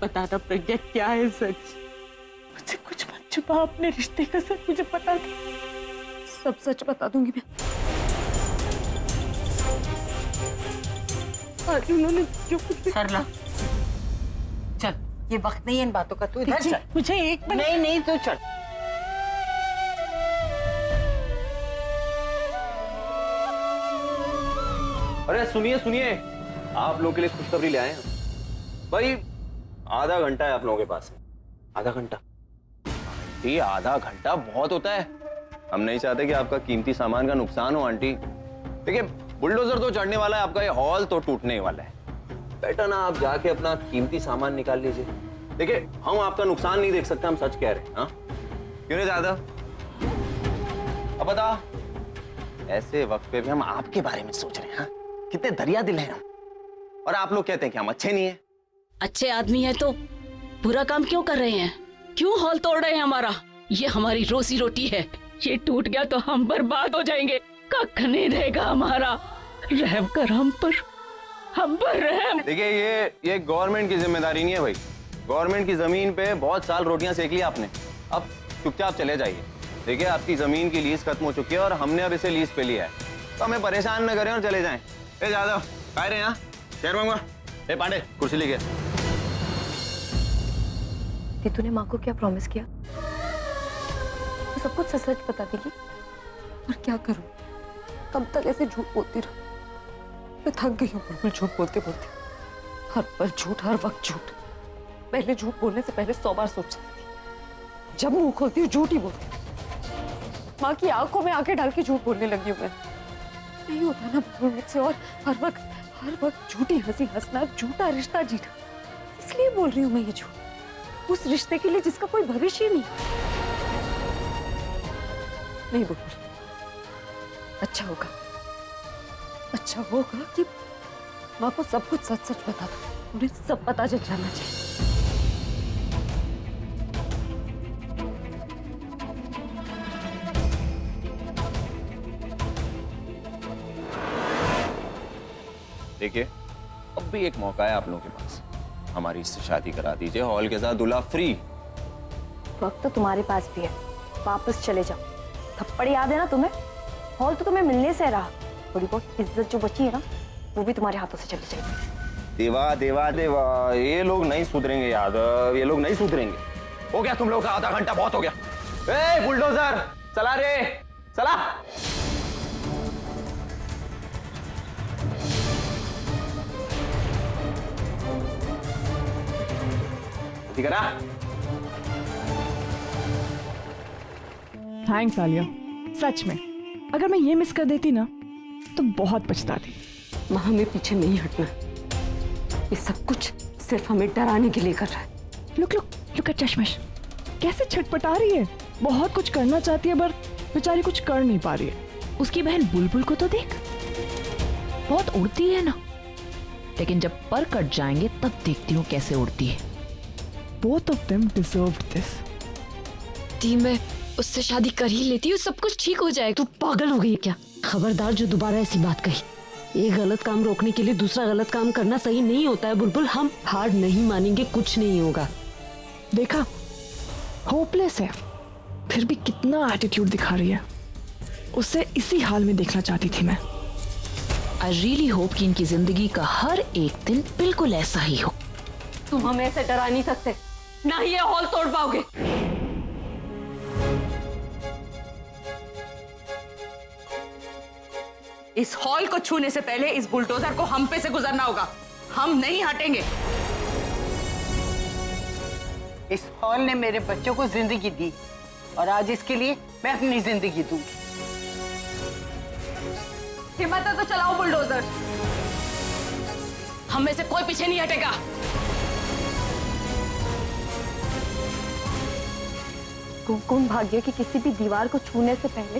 बताना प्रज्ञा, क्या है सच? मुझे कुछ मत छुपा, अपने रिश्ते का सच मुझे बता दो। सब सच बता दूंगी मैं। आज उन्होंने जो कुछ भी... सरला चल, ये वक्त नहीं है इन बातों का, तू इधर चल। मुझे एक मिनट। नहीं नहीं, तू चल। अरे सुनिए सुनिए, आप लोगों के लिए खुशखबरी ले आए हैं भाई। आधा घंटा है आप लोगों के पास में। आधा घंटा? आंटी आधा घंटा बहुत होता है। हम नहीं चाहते कि आपका कीमती सामान का नुकसान हो आंटी। देखिए बुलडोजर तो चढ़ने वाला है, आपका ये हॉल तो टूटने वाला है। बेटा ना आप जाके अपना कीमती सामान निकाल लीजिए। देखिए हम आपका नुकसान नहीं देख सकते, हम सच कह रहे हैं। हाँ क्यों नहीं ज्यादा? अब बता, ऐसे वक्त पे भी हम आपके बारे में सोच रहे हैं। हाँ? कितने दरिया दिल हैं हम, और आप लोग कहते हैं कि हम अच्छे नहीं हैं। अच्छे आदमी है तो बुरा काम क्यों कर रहे हैं? क्यों हॉल तोड़ रहे हैं हमारा? ये हमारी रोजी रोटी है, ये टूट गया तो हम बर्बाद हो जाएंगे। कख नहीं रहेगा हमारा। रहम कर हम पर रहम। देखिए ये गवर्नमेंट की जिम्मेदारी नहीं है भाई। गवर्नमेंट की जमीन पे बहुत साल रोटियां सेक ली आपने, अब चुपचाप चले जाइए। देखिए आपकी जमीन की लीज खत्म हो चुकी है और हमने अब इसे लीज पे लिया है, तो हमें परेशान न करें और चले जाएं। ए जादव कह रहे हैं यहाँ शेर मांगा। ए पांडे कुर्सी लेके। तीतू ने माँ को क्या प्रॉमिस किया? तो सब कुछ सच बता देगी। और क्या करूं, कब तक ऐसे झूठ बोलती रहूं? मैं थक गई हूँ बिल्कुल झूठ बोलते बोलते। हर पल झूठ, हर वक्त झूठ। पहले झूठ बोलने से पहले 100 बार सोचती थी, जब मुंह खोलती हूँ झूठ ही बोलती हूँ। माँ की आंखों में आंखें डाल के झूठ बोलने लगी हूँ मैं। नहीं होता ना मुझसे, और हर वक्त झूठी हंसी हंसना, झूठा रिश्ता जीना। इसलिए बोल रही हूँ मैं ये झूठ, उस रिश्ते के लिए जिसका कोई भविष्य नहीं। नहीं बोल, अच्छा होगा कि माँ को सब कुछ सच सच बता दो। उन्हें सब पता चल जाना चाहिए। देखिए अब भी एक मौका है आप लोगों के पास, हमारी इससे शादी करा दीजिए, हॉल के साथ दूल्हा फ्री। वक्त तो तुम्हारे पास भी है, वापस चले जाओ। थप्पड़ याद है ना तुम्हें? हॉल तो तुम्हें मिलने से रहा, थोड़ी बहुत इज्जत जो बची है ना, वो भी तुम्हारे हाथों से चली जाएगी। देवा देवा देवा, ये लोग नहीं सुधरेंगे यादव, ये लोग नहीं सुधरेंगे। हो गया तुम लोग का आधा घंटा, बहुत हो गया। ए बुलडोजर चला रे, चला। ठीक है ना? थैंक्स आलिया, सच में अगर मैं ये मिस कर देती ना तो बहुत पछताती। माँ हमें पीछे नहीं हटना, ये सब कुछ सिर्फ हमें डराने के लिए कर रहा है। लुक एट चश्मश, कैसे छटपटा रही है। बहुत कुछ करना चाहती है पर बेचारी कुछ कर नहीं पा रही है। उसकी बहन बुलबुल को तो देख, बहुत उड़ती है ना, लेकिन जब पर कट जाएंगे तब देखती हूँ कैसे उड़ती है। Both of them deserved this. दी मैं उससे शादी कर ही लेती हूँ, सब कुछ ठीक हो जाएगा। तू पागल हो गई क्या? खबरदार जो दोबारा ऐसी बात कही। एक गलत काम रोकने के लिए दूसरा गलत काम करना सही नहीं होता है बुलबुल। हम हार नहीं मानेंगे, कुछ नहीं होगा। देखा, होपलेस है फिर भी कितना एटीट्यूड दिखा रही है। उसे इसी हाल में देखना चाहती थी मैं। I really hope कि इनकी जिंदगी का हर एक दिन बिल्कुल ऐसा ही हो। तुम हमें ऐसे डरा नहीं सकते, ना ही ये हॉल तोड़ पाओगे। इस हॉल को छूने से पहले इस बुलडोजर को हम पे से गुजरना होगा। हम नहीं हटेंगे। इस हॉल ने मेरे बच्चों को जिंदगी दी और आज इसके लिए मैं अपनी जिंदगी दूंगी। हिम्मत है तो चलाओ बुलडोजर। हम में से कोई पीछे नहीं हटेगा। कुमकुम भाग्य की किसी भी दीवार को छूने से पहले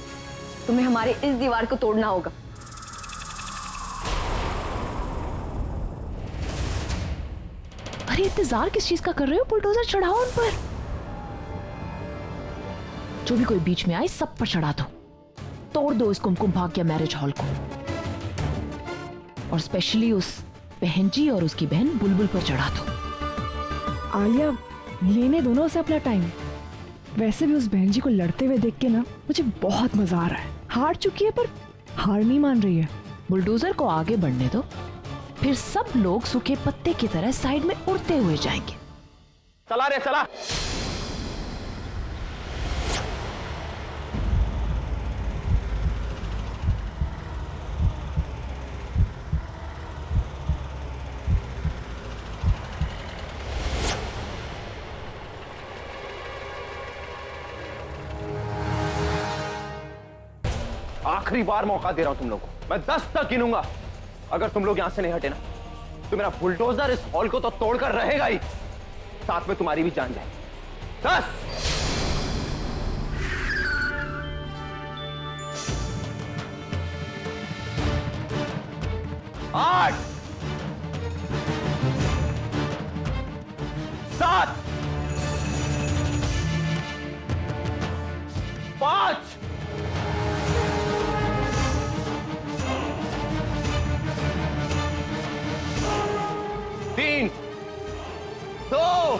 तुम्हें हमारे इस दीवार को तोड़ना होगा। अरे इंतजार किस चीज का कर रहे हो? बुलडोजर चढ़ाओ उन पर। जो भी कोई बीच में आए सब पर चढ़ा दो। तोड़ दो इस कुमकुम भाग्य मैरिज हॉल को, और स्पेशली उस बहन जी और उसकी बहन बुलबुल पर चढ़ा दो। आलिया, लेने दोनों से अपना टाइम। वैसे भी उस बहन जी को लड़ते हुए देख के ना मुझे बहुत मजा आ रहा है। हार चुकी है पर हार नहीं मान रही है। बुलडोजर को आगे बढ़ने दो, फिर सब लोग सूखे पत्ते की तरह साइड में उड़ते हुए जाएंगे। चला रे चला। आखिरी बार मौका दे रहा हूं तुम लोगों को। मैं 10 तक गिनूंगा। अगर तुम लोग यहां से नहीं हटे ना तो मेरा बुलडोजर इस हॉल को तो तोड़कर रहेगा ही, साथ में तुम्हारी भी जान जाएगी। 10, 8, 7, 5, 3, 2,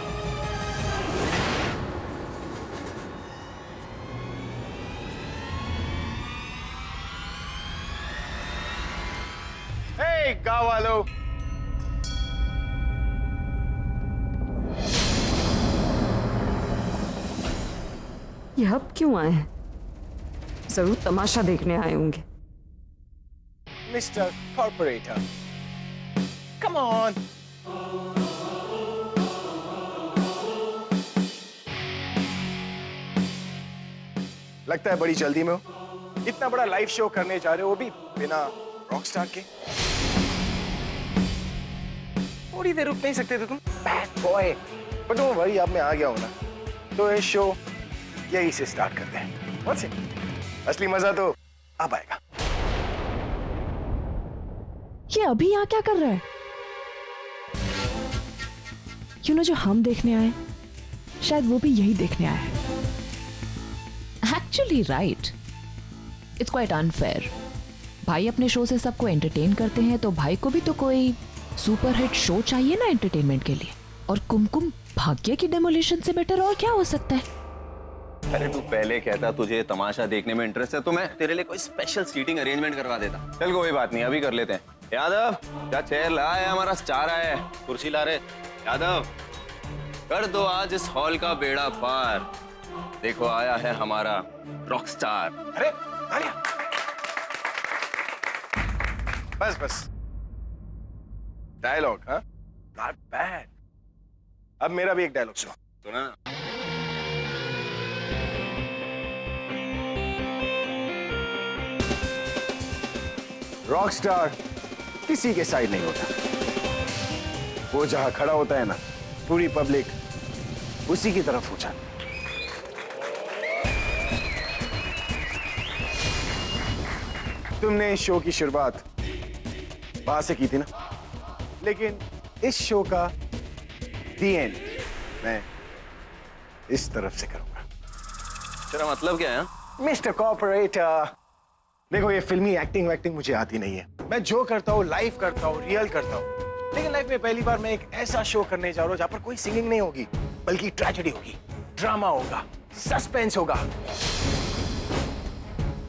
हे गाँव वालों, ये अब क्यों आए हैं? जरूर तमाशा देखने आए होंगे। Mister corporator, come on. लगता है बड़ी जल्दी में हो। इतना बड़ा लाइव शो करने जा रहे हो, वो भी बिना रॉकस्टार के। थोड़ी देर रुक नहीं सकते थे तुम? Bad boy. बट वो वही, अब मैं आ गया हूं ना, तो ये शो यही से स्टार्ट करते हैं। What's it? असली मजा तो अब आएगा। ये अभी यहाँ क्या कर रहा है? क्यों ना जो हम देखने आए, शायद वो भी यही देखने आया है। Actually right, it's quite unfair. भाई अपने शो से सबको एंटरटेन करते हैं, तो भाई को भी तो कोई सुपरहिट शो चाहिए ना एंटरटेनमेंट के लिए। और कुमकुम भाग्य की डेमोलिशन से बेटर और क्या हो सकता है? अरे तू पहले कहता तुझे तमाशा देखने में इंटरेस्ट है तो मैं तेरे लिए कोई स्पेशल सीटिंग अरेंजमेंट करवा देता। चल कोई बात नहीं, अभी कर लेते हैं। यादव, क्या चेयर ला है? हमारा स्टार आया है, कुर्सी ला रहे। यादव, कर दो आज इस हॉल का बेड़ा पार। देखो आया है हमारा रॉक स्टार। अरे आलिया, बस बस। डायलॉग, हाँ? Not bad. अब मेरा भी एक डायलॉग सुनो। सुना? रॉक स्टार किसी के साइड नहीं होता। वो जहां खड़ा होता है ना, पूरी पब्लिक उसी की तरफ हो जाती। तुमने इस शो की शुरुआत वहां से की थी ना, लेकिन इस शो का दी एंड मैं इस तरफ से करूंगा। तेरा मतलब क्या है? मिस्टर कॉर्पोरेटर, देखो ये फिल्मी एक्टिंग वैक्टिंग मुझे आती नहीं है। मैं जो करता हूँ लाइव करता हूँ, रियल करता हूँ। लेकिन लाइफ में पहली बार मैं एक ऐसा शो करने जा रहा हूँ जहाँ पर कोई सिंगिंग नहीं होगी, बल्कि ट्रेजेडी होगी, ड्रामा होगा, सस्पेंस होगा,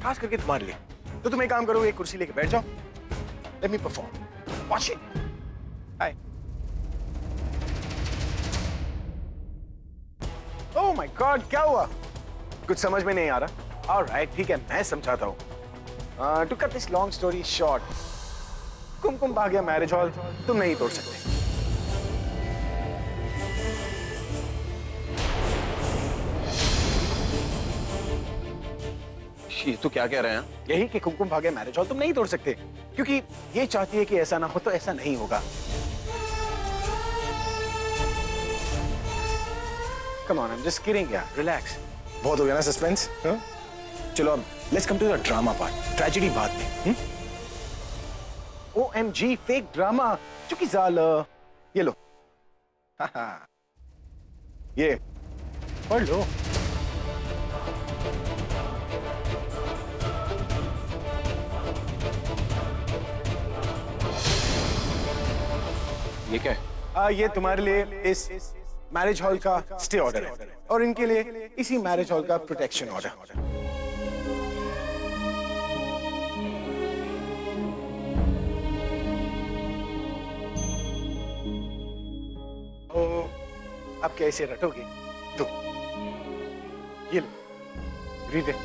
खास करके तुम्हारे लिए। तो तुम एक काम करो, एक कुर्सी लेके बैठ जाओ। Let me perform, watch it. Hi. Oh my God, क्या हुआ? कुछ समझ में नहीं आ रहा? ऑलराइट, ठीक है, मैं समझाता हूँ। To cut this long story short, Kumkum Bhagya marriage hall तुम नहीं तोड़ सकते। ये तो क्या कह रहे हैं? यही कि कुमकुम भाग्य मैरिज हॉल तुम नहीं तोड़ सकते, क्योंकि ये चाहती है कि ऐसा ना हो, तो ऐसा नहीं होगा। Come on, I am just kidding यार, रिलैक्स। बहुत हो गया ना सस्पेंस? चलो अब let's come to the drama part. Tragedy बाद में। OMG, फेक ड्रामा, चुकी जाल। ये लो। ये पढ़ लो। ये क्या है? ये तुम्हारे लिए इस मैरिज हॉल का स्टे ऑर्डर है और इनके लिए इसी मैरिज हॉल का प्रोटेक्शन ऑर्डर। ओ, आप कैसे रटोगे? तो ये लो, रीड इट।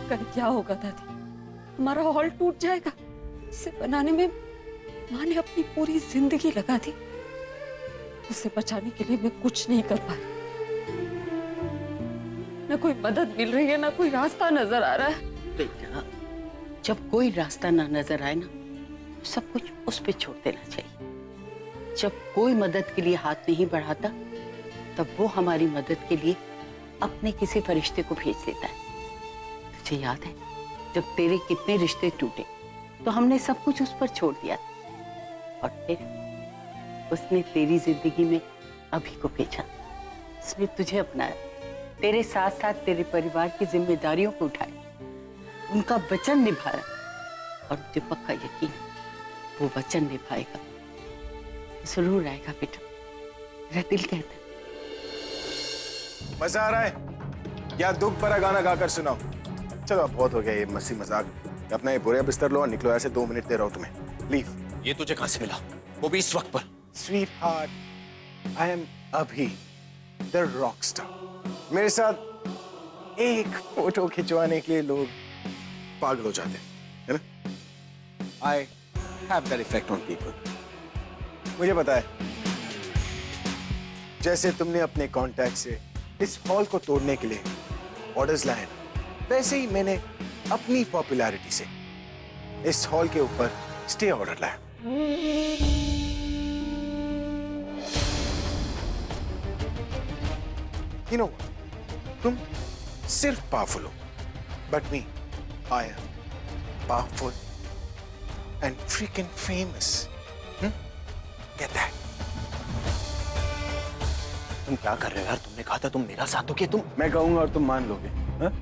कल क्या होगा दादी? हमारा हॉल टूट जाएगा। इसे बनाने में माँ ने अपनी पूरी जिंदगी लगा दी। उसे बचाने के लिए मैं कुछ नहीं कर पा रही। न कोई मदद मिल रही है, ना कोई रास्ता नजर आ रहा है। बेटा, जब कोई रास्ता ना नजर आए ना, तो सब कुछ उस पे छोड़ देना चाहिए। जब कोई मदद के लिए हाथ नहीं बढ़ाता, तब वो हमारी मदद के लिए अपने किसी फरिश्ते को भेज देता है। तुझे याद है जब तेरे कितने रिश्ते टूटे तो हमने सब कुछ उस पर छोड़ दिया था, और फिर उसने तेरी जिंदगी में अभी को भेजा। उसने तुझे अपनाया, तेरे साथ साथ तेरे परिवार की जिम्मेदारियों को उठाया, उनका वचन निभाया, और मुझे पक्का यकीन है वो वचन निभाएगा, जरूर आएगा बेटा। मेरा दिल कहता है। मजा आ रहा है? या दुख भरा गाना गाकर सुनाओ? चलो अब बहुत हो गया ये मस्ती मजाक। अपना ये बुरे बिस्तर लो और निकलो, ऐसे 2 मिनट दे रहा हूं तुम्हें। लीव। ये तुझे कहां से मिला, वो भी इस वक्त पर? Sweetheart, I am अभी the rock star. मेरे साथ एक फोटो खिंचवाने के लिए लोग पागल हो जाते हैं, है ना? I have that effect on people. मुझे पता है, जैसे तुमने अपने कॉन्टैक्ट से इस हॉल को तोड़ने के लिए ऑर्डर्स लाए ना, वैसे ही मैंने अपनी पॉपुलैरिटी से इस हॉल के ऊपर स्टे ऑर्डर लाया। You know what? तुम सिर्फ पावरफुल हो, but me, I am powerful and freaking famous. Get that? तुम क्या कर रहे हो यार? तुमने कहा था तुम मेरा साथ दोगे। तुम मैं कहूंगा और तुम मान लोगे? हाँ?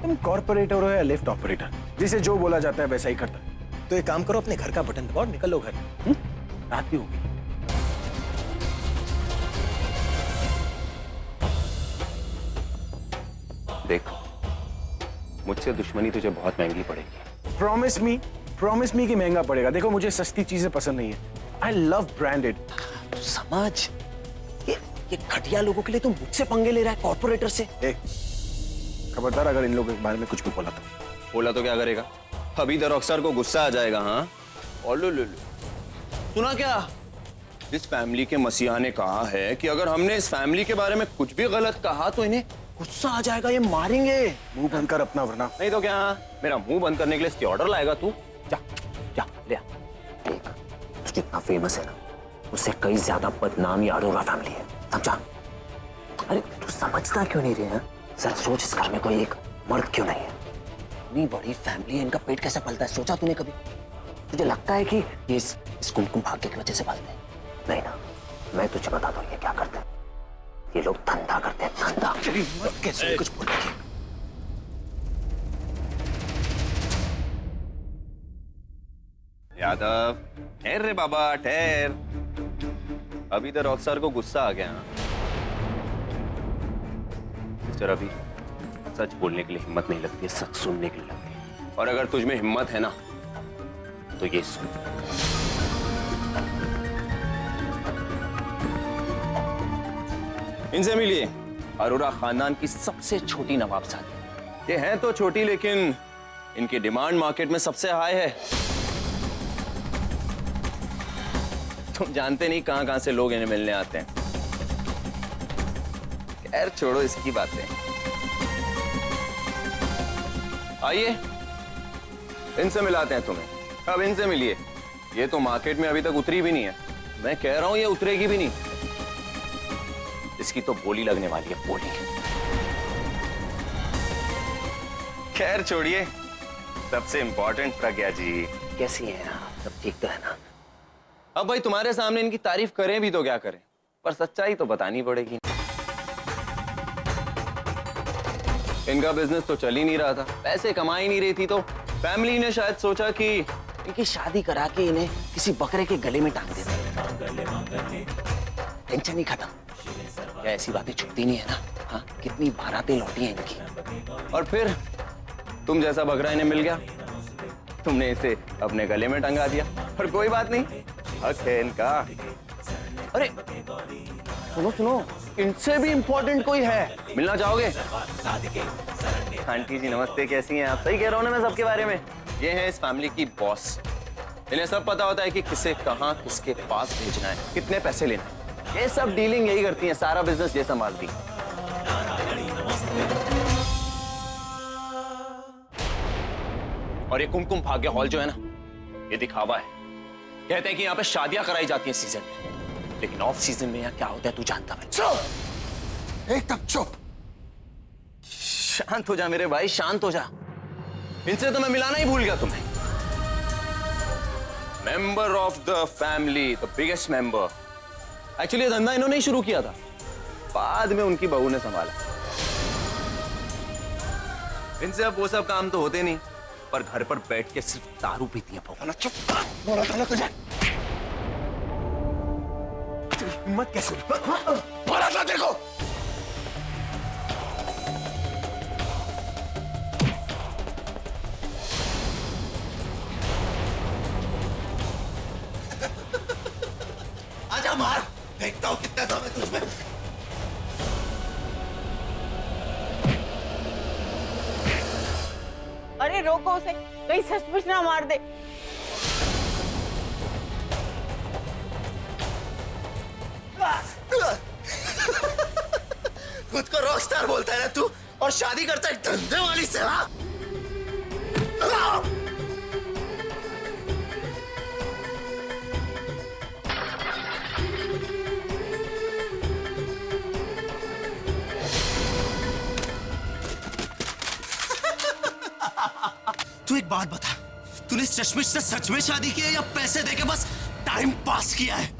तुम कॉर्पोरेटर हो या लिफ्ट ऑपरेटर, जिसे जो बोला जाता है वैसा ही करता है। तो एक काम करो, अपने घर का बटन दबाओ, निकलो घर। रात भी होगी। देख, मुझसे दुश्मनी तुझे बहुत महंगी पड़ेगी। प्रॉमिस मी कि महंगा पड़ेगा। देखो, मुझे सस्ती चीजें पसंद नहीं है। I love branded. तू समझ, ये घटिया लोगों के लिए तू मुझसे पंगे ले रहा है, कॉर्पोरेटर से। खबरदार अगर इन लोगों के बारे में कुछ भी बोला तो क्या करेगा? अभी द रॉकस्टार को गुस्सा आ जाएगा। हाँ, और लो सुना क्या? इस फैमिली के मसीहा ने कहा है कि अगर हमने इस फैमिली के बारे में कुछ भी गलत कहा तो इन्हें गुस्सा आ जाएगा, ये मारेंगे। मुंह बंद कर अपना, वरना नहीं तो क्या मेरा मुंह बंद करने के लिए इसके ऑर्डर लाएगा तू? जा ले आ। देख, तू जितना फेमस है ना, उससे कई ज्यादा बदनाम ये अरोरा फैमिली है, समझा? अरे तू समझता क्यों नहीं रहे हैं? जरा सोच, इस घर में कोई एक मर्द क्यों नहीं है? इतनी बड़ी फैमिली है, इनका पेट कैसे पलता है? सोचा तूने कभी? तुझे लगता है कि ये इस कुमकुम भाग्य की वजह से पलते हैं? नहीं ना, मैं तुझे बता दूं ये क्या करते हैं। ये लोग धंधा करते हैं, धंधा। कैसे कुछ बोलेगी? यादव, ठहर रे बाबा, ठहर। अभी तो रॉकस्टार को गुस्सा आ गया। मिस्टर अभी, सच बोलने के लिए हिम्मत नहीं लगती है, सच सुनने के लिए लगती है। और अगर तुझ में हिम्मत है ना, तो ये सुन। इनसे मिलिए, अरोरा खानदान की सबसे छोटी नवाबजादी। ये हैं तो छोटी, लेकिन इनकी डिमांड मार्केट में सबसे हाई है। तुम जानते नहीं कहां कहां से लोग इन्हें मिलने आते हैं। खैर छोड़ो इसकी बातें। आइए, इनसे मिलाते हैं तुम्हें। अब इनसे मिलिए। ये तो मार्केट में अभी तक उतरी भी नहीं है। मैं कह रहा हूं ये उतरेगी भी नहीं। इसकी तो बोली लगने वाली है, बोली। खैर छोड़िए, सबसे इंपॉर्टेंट प्रज्ञा जी, कैसी हैं आप? सब ठीक तो है ना? अब भाई तुम्हारे सामने इनकी तारीफ करें भी तो क्या करें? पर सच्चाई तो बतानी पड़ेगी। इनका बिजनेस तो चल ही नहीं रहा था, पैसे कमा ही नहीं रही थी, तो फैमिली ने शायद सोचा कि इनकी शादी करा के इन्हें किसी बकरे के गले में टांग देते। टेंशन ही खत्म। क्या ऐसी बातें छुपती नहीं है ना? हाँ, कितनी बारातें लौटी हैं इनकी। और फिर तुम जैसा बकरा इन्हें मिल गया, तुमने इसे अपने गले में टंगा दिया। पर कोई बात नहीं, हक है इनका। अरे सुनो सुनो, इनसे भी इंपॉर्टेंट कोई है, मिलना चाहोगे? आंटी जी नमस्ते, कैसी हैं आप? सही कह रहा हूँ ना मैं सबके बारे में? ये है इस फैमिली की बॉस। इन्हें सब पता होता है कि किसे कहाँ किसके पास भेजना है, कितने पैसे लेना है। ये सब डीलिंग यही करती हैं, सारा बिजनेस ये संभालती हैं। और ये कुमकुम भाग्य हॉल जो है ना, ये दिखावा है। कहते हैं कि यहाँ पे शादियां कराई जाती हैं सीजन में, लेकिन ऑफ सीजन में यहाँ क्या होता है तू जानता है? चुप, एकदम चुप। शांत हो जा मेरे भाई, शांत हो जा। इनसे तो मैं मिलाना ही भूल गया तुम्हें। Member of the family, the biggest member. Actually धंधा इन्होंने ही शुरू किया था, बाद में उनकी बहू ने संभाला। इनसे अब वो सब काम तो होते नहीं, पर घर पर बैठ के सिर्फ दारू पीती है। चुप, बोला था ना तुझे। हिम्मत कैसे? बोला था देखो। आजा मार, देखता हूँ कितना दम है तुझमें। अरे रोको उसे, कहीं सचमुच ना मार दे। खुद को रॉकस्टार बोलता है ना तू, और शादी करता है धंधे वाली से। हाँ, तू एक बात बता, तूने इस चश्मिश से सच में शादी की है या पैसे देके बस टाइम पास किया है?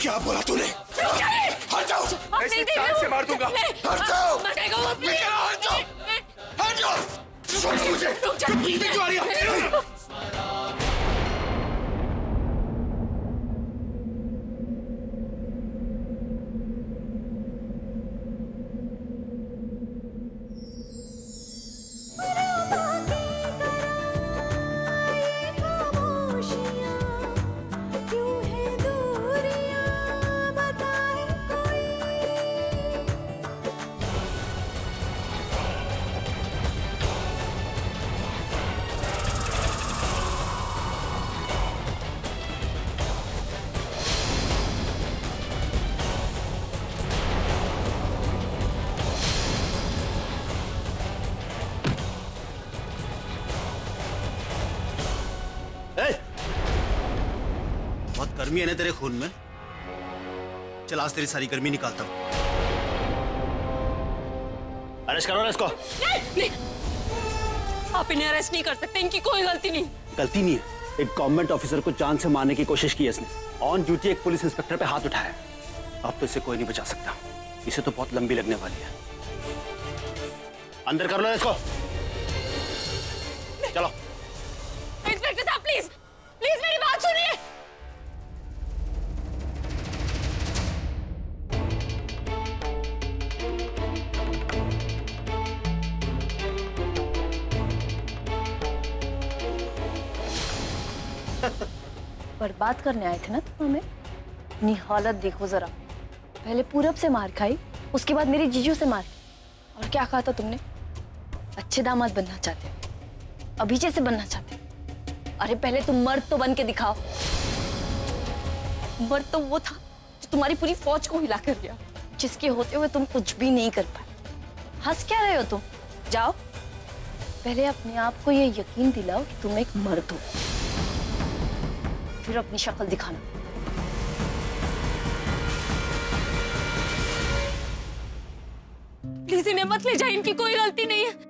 क्या बोला तूने? हट जाओ, ऐसे टांग से मार दूंगा। हट जाओ, हट जाओ, हट जाओ। छोड़ो मुझे, बीच में क्यों आ रही है? बहुत गर्मी है ना तेरे खून में? चल आज तेरी सारी गर्मी निकालता हूं। अरेस्ट करो ना इसको। नहीं, आप इन्हें अरेस्ट नहीं कर सकते, इनकी कोई गलती नहीं। गलती नहीं है, एक गवर्नमेंट ऑफिसर को जान से मारने की कोशिश की है इसने। ऑन ड्यूटी एक पुलिस इंस्पेक्टर पे हाथ उठाया। अब तो इसे कोई नहीं बचा सकता, इसे तो बहुत लंबी लगने वाली है। अंदर कर लो इसको, चलो। इंस्पेक्टर साहब प्लीज, प्लीज मेरी बात सुनिए। बर्बाद करने आए थे ना तुम हमें? अपनी हालत देखो जरा। पहले पूरब से मार खाई, उसके बाद मेरी जीजू से मार। और क्या कहा था तुमने? अच्छे दामाद बनना चाहते हो, अभिजय से बनना चाहते हो। अरे पहले तुम मर्द तो बन के दिखाओ। मर्द तो वो था जो तुम्हारी पूरी फौज को हिला कर गया, जिसके होते हुए तुम कुछ भी नहीं कर पाए। हंस क्या रहे हो तुम? जाओ पहले अपने आप को ये यकीन दिलाओ कि तुम एक मर्द हो, फिर अपनी शक्ल दिखाना। प्लीज इन्हें मत ले जाए, इनकी कोई गलती नहीं है।